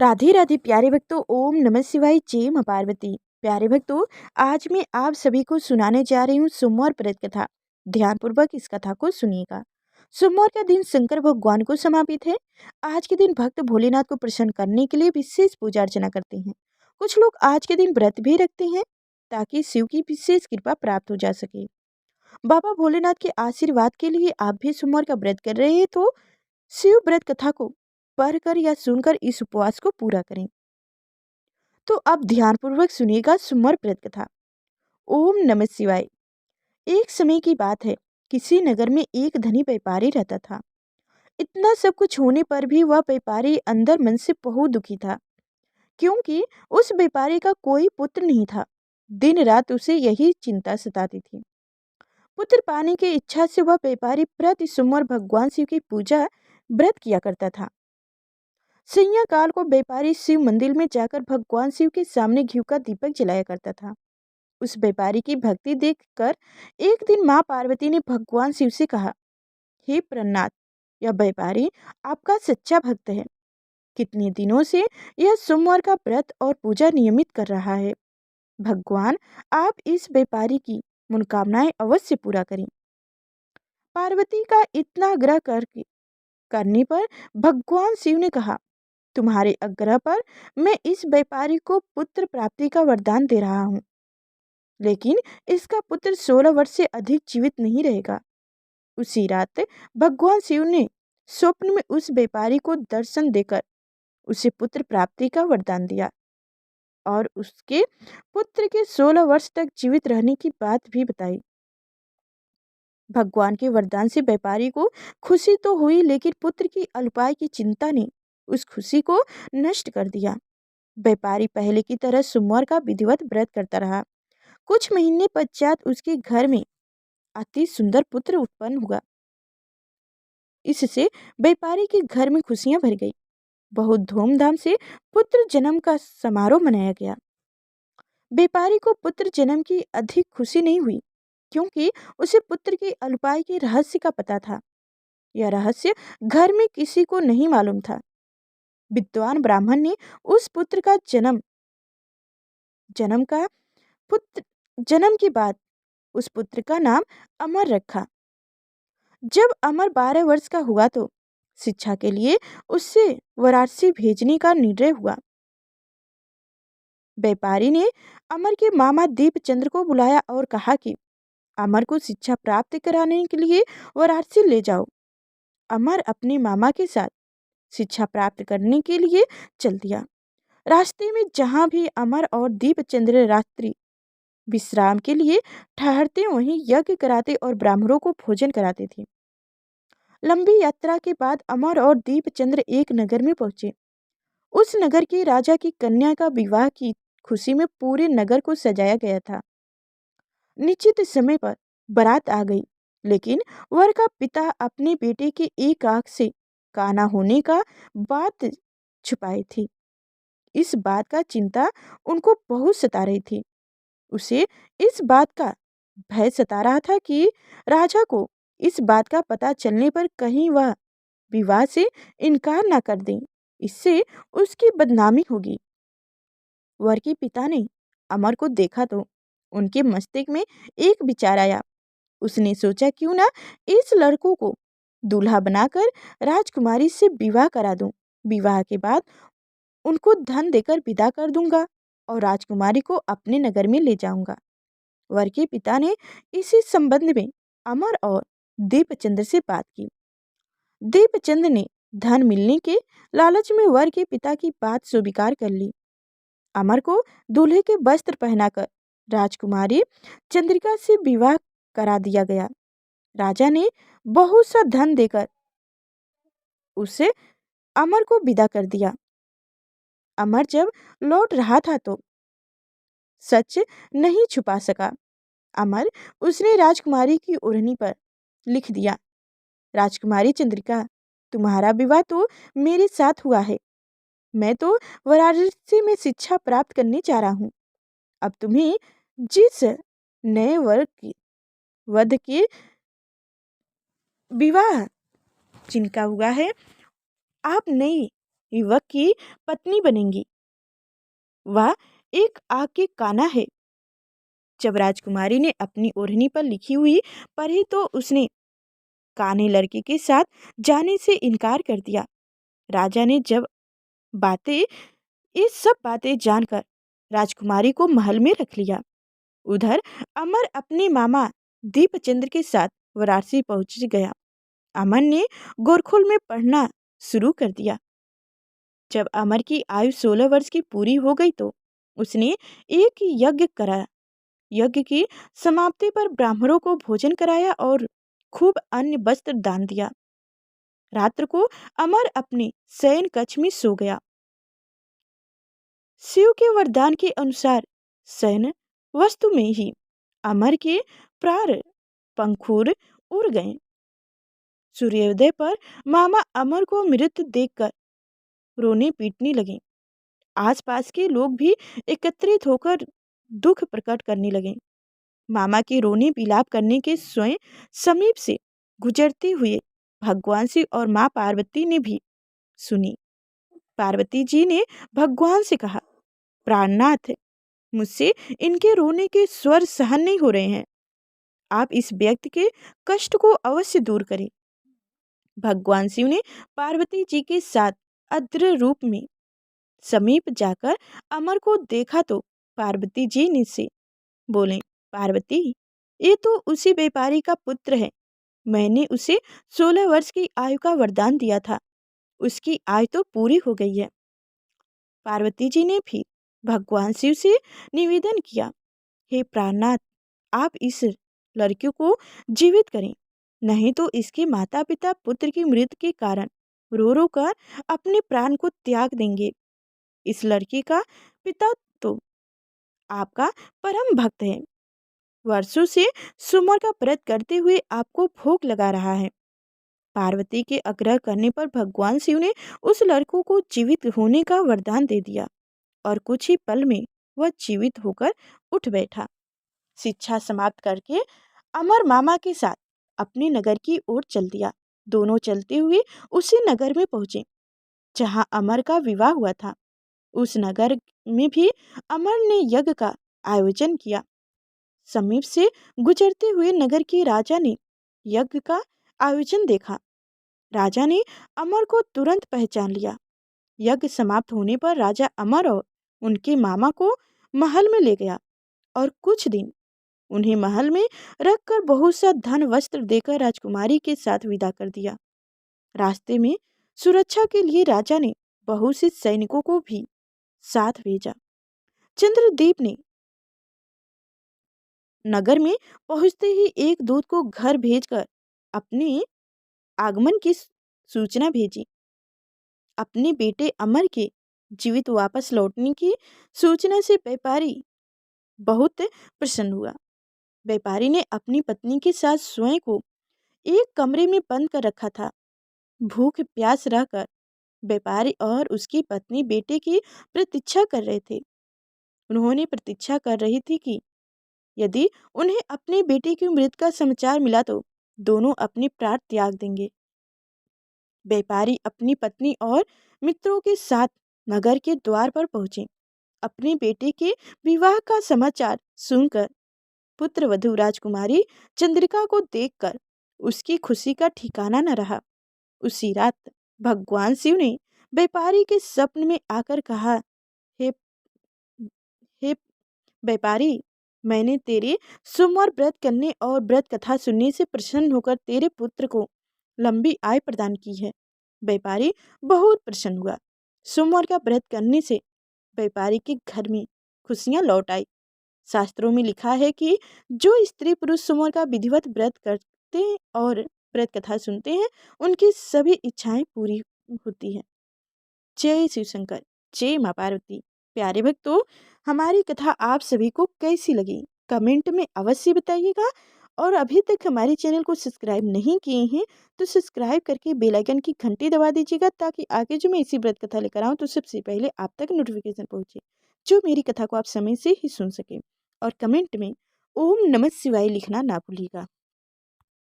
राधे राधे प्यारे भक्तों, ओम नमः शिवाय, जय मां पार्वती। प्यारे भक्तों, आज मैं आप सभी को सुनाने जा रही हूँ सोमवार व्रत कथा। ध्यानपूर्वक इस कथा को सुनिएगा। सोमवार का दिन शंकर भगवान को समर्पित है। आज के दिन भक्त भोलेनाथ को प्रसन्न करने के लिए विशेष पूजा अर्चना करते हैं। कुछ लोग आज के दिन व्रत भी रखते हैं ताकि शिव की विशेष कृपा प्राप्त हो जा सके। बाबा भोलेनाथ के आशीर्वाद के लिए आप भी सोमवार का व्रत कर रहे हैं तो शिव व्रत कथा को पढ़कर या सुनकर इस उपवास को पूरा करें। तो अब ध्यानपूर्वक सुनिएगा सोमवार व्रत कथा। ओम नमः शिवाय। एक समय की बात है, किसी नगर में एक धनी व्यापारी रहता था। इतना सब कुछ होने पर भी वह व्यापारी अंदर मन से बहुत दुखी था, क्योंकि उस व्यापारी का कोई पुत्र नहीं था। दिन रात उसे यही चिंता सताती थी। पुत्र पाने की इच्छा से वह व्यापारी प्रति सोमवार भगवान शिव की पूजा व्रत किया करता था। संध्या काल को व्यापारी शिव मंदिर में जाकर भगवान शिव के सामने घी का दीपक जलाया करता था। उस व्यापारी की भक्ति देखकर एक दिन मां पार्वती ने भगवान शिव से कहा, हे प्रन्नाथ, यह व्यापारी आपका सच्चा भक्त है। कितने दिनों से यह सोमवार का व्रत और पूजा नियमित कर रहा है। भगवान, आप इस व्यापारी की मनोकामनाएं अवश्य पूरा करें। पार्वती का इतना आग्रह करने पर भगवान शिव ने कहा, तुम्हारे आग्रह पर मैं इस व्यापारी को पुत्र प्राप्ति का वरदान दे रहा हूँ, लेकिन इसका पुत्र 16 वर्ष से अधिक जीवित नहीं रहेगा। उसी रात भगवान शिव ने स्वप्न में उस व्यापारी को दर्शन देकर उसे पुत्र प्राप्ति का वरदान दिया और उसके पुत्र के 16 वर्ष तक जीवित रहने की बात भी बताई। भगवान के वरदान से व्यापारी को खुशी तो हुई, लेकिन पुत्र की अल्पायु की चिंता ने उस खुशी को नष्ट कर दिया। व्यापारी पहले की तरह सोमवार का विधिवत व्रत करता रहा। कुछ महीने पश्चात उसके घर में अति सुंदर पुत्र उत्पन्न हुआ। इससे व्यापारी के घर में खुशियां भर गई। बहुत धूमधाम से पुत्र जन्म का समारोह मनाया गया। व्यापारी को पुत्र जन्म की अधिक खुशी नहीं हुई, क्योंकि उसे पुत्र की अल्पायु के रहस्य का पता था। यह रहस्य घर में किसी को नहीं मालूम था। विद्वान ब्राह्मण ने उस पुत्र का जन्म के बाद उस पुत्र का नाम अमर रखा। जब अमर 12 वर्ष का हुआ तो शिक्षा के लिए उससे वाराणसी भेजने का निर्णय हुआ। व्यापारी ने अमर के मामा दीपचंद्र को बुलाया और कहा कि अमर को शिक्षा प्राप्त कराने के लिए वाराणसी ले जाओ। अमर अपने मामा के साथ शिक्षा प्राप्त करने के लिए चल दिया। रास्ते में जहां भी अमर और दीपचंद्र रात्रि विश्राम के लिए ठहरते, वहीं यज्ञ कराते और ब्राह्मणों को भोजन कराते थे। लंबी यात्रा के बाद अमर और दीपचंद्र एक नगर में पहुंचे। उस नगर के राजा की कन्या का विवाह की खुशी में पूरे नगर को सजाया गया था। निश्चित समय पर बारात आ गई, लेकिन वर का पिता अपने बेटे के एक आंख से काना होने का बात छुपाई थी। इस बात का चिंता उनको बहुत सता रही थी। उसे इस बात का भय सता रहा था कि राजा को इस बात का पता चलने पर कहीं वह विवाह से इनकार ना कर दें, इससे उसकी बदनामी होगी। वर के पिता ने अमर को देखा तो उनके मस्तिष्क में एक विचार आया। उसने सोचा, क्यों ना इस लड़कों को दूल्हा बनाकर राजकुमारी से विवाह करा दूं। विवाह के बाद उनको धन देकर विदा कर दूंगा और राजकुमारी को अपने नगर में ले जाऊंगा। वर के पिता ने इसी संबंध में अमर और दीपचंद्र से बात की। दीपचंद्र ने धन मिलने के लालच में वर के पिता की बात स्वीकार कर ली। अमर को दूल्हे के वस्त्र पहनाकर राजकुमारी चंद्रिका से विवाह करा दिया गया। राजा ने बहुत सा धन देकर उसे अमर को विदा कर दिया। अमर जब लौट रहा था तो सच नहीं छुपा सका। अमर उसने राजकुमारी की ओढ़नी पर लिख दिया, राजकुमारी चंद्रिका, तुम्हारा विवाह तो मेरे साथ हुआ है। मैं तो वाराणसी में शिक्षा प्राप्त करने जा रहा हूँ। अब तुम्हें जिस नए वध के विवाह जिनका हुआ है, आप नई युवक की पत्नी बनेंगी। वह एक आग के काना है। जब राजकुमारी ने अपनी ओढ़नी पर लिखी हुई पढ़ी तो उसने काने लड़के के साथ जाने से इनकार कर दिया। राजा ने जब बातें ये सब बातें जानकर राजकुमारी को महल में रख लिया। उधर अमर अपने मामा दीपचंद्र के साथ वाराणसी पहुंच गया। अमर ने गोरखुल में पढ़ना शुरू कर दिया। जब अमर की आयु 16 वर्ष की पूरी हो गई तो उसने एक यज्ञ कराया। यज्ञ की समाप्ति पर ब्राह्मणों को भोजन कराया और खूब अन्य वस्त्र दान दिया। रात्र को अमर अपने शयन कक्ष में सो गया। शिव के वरदान के अनुसार शयन वस्तु में ही अमर के प्राण पंखुर उड़ गए। सूर्योदय पर मामा अमर को मृत देखकर रोने पीटने लगे। आसपास के लोग भी एकत्रित होकर दुख प्रकट करने लगे। मामा के रोने विलाप करने के स्वयं समीप से गुजरते हुए भगवान शिव और माँ पार्वती ने भी सुनी। पार्वती जी ने भगवान से कहा, प्राणनाथ, मुझसे इनके रोने के स्वर सहन नहीं हो रहे हैं। आप इस व्यक्ति के कष्ट को अवश्य दूर करें। भगवान शिव ने पार्वती जी के साथ अद्र रूप में समीप जाकर अमर को देखा तो पार्वती जी ने से बोले, पार्वती, ये तो उसी व्यापारी का पुत्र है। मैंने उसे 16 वर्ष की आयु का वरदान दिया था। उसकी आयु तो पूरी हो गई है। पार्वती जी ने फिर भगवान शिव से निवेदन किया, हे प्राणनाथ, आप इस लड़के को जीवित करें, नहीं तो इसके माता पिता पुत्र की मृत्यु के कारण रो रो कर अपने प्राण को त्याग देंगे। इस लड़के का पिता तो आपका परम भक्त है। वर्षों से सुमर का व्रत करते हुए आपको भोग लगा रहा है। पार्वती के आग्रह करने पर भगवान शिव ने उस लड़कों को जीवित होने का वरदान दे दिया और कुछ ही पल में वह जीवित होकर उठ बैठा। शिक्षा समाप्त करके अमर मामा के साथ अपने नगर की ओर चल दिया। दोनों चलते हुए उसी नगर में पहुंचे जहां अमर का विवाह हुआ था। उस नगर में भी अमर ने यज्ञ का आयोजन किया। समीप से गुजरते हुए नगर के राजा ने यज्ञ का आयोजन देखा। राजा ने अमर को तुरंत पहचान लिया। यज्ञ समाप्त होने पर राजा अमर और उनके मामा को महल में ले गया और कुछ दिन उन्हें महल में रखकर बहुत सा धन वस्त्र देकर राजकुमारी के साथ विदा कर दिया। रास्ते में सुरक्षा के लिए राजा ने बहुत से सैनिकों को भी साथ भेजा। चंद्रदीप ने नगर में पहुंचते ही एक दूत को घर भेजकर अपने आगमन की सूचना भेजी। अपने बेटे अमर के जीवित वापस लौटने की सूचना से व्यापारी बहुत प्रसन्न हुआ। व्यापारी ने अपनी पत्नी के साथ स्वयं को एक कमरे में बंद कर रखा था। भूख प्यास रहकर व्यापारी और उसकी पत्नी बेटे की प्रतीक्षा कर रहे थे। उन्होंने प्रतीक्षा कर रही थी कि यदि उन्हें अपने बेटे की मृत्यु का समाचार मिला तो दोनों अपने प्राण त्याग देंगे। व्यापारी अपनी पत्नी और मित्रों के साथ नगर के द्वार पर पहुंचे। अपने बेटे के विवाह का समाचार सुनकर पुत्रवधू राजकुमारी चंद्रिका को देखकर उसकी खुशी का ठिकाना न रहा। उसी रात भगवान शिव ने व्यापारी के स्वप्न में आकर कहा, हे हे व्यापारी, मैंने तेरे सोमवार व्रत करने और व्रत कथा सुनने से प्रसन्न होकर तेरे पुत्र को लंबी आयु प्रदान की है। व्यापारी बहुत प्रसन्न हुआ। सोमवार का व्रत करने से व्यापारी के घर में खुशियां लौट आई। शास्त्रों में लिखा है कि जो स्त्री पुरुष सोमवार का विधिवत व्रत करते हैं और व्रत कथा सुनते हैं, उनकी सभी इच्छाएं पूरी होती हैं। जय शिव शंकर, जय माँ पार्वती। प्यारे भक्तों, हमारी कथा आप सभी को कैसी लगी कमेंट में अवश्य बताइएगा। और अभी तक हमारे चैनल को सब्सक्राइब नहीं किए हैं तो सब्सक्राइब करके बेल आइकन की घंटी दबा दीजिएगा, ताकि आगे जो मैं इसी व्रत कथा लेकर आऊँ तो सबसे पहले आप तक नोटिफिकेशन पहुँचे, जो मेरी कथा को आप समय से ही सुन सके। और कमेंट में ओम नमः शिवाय लिखना ना भूलिएगा।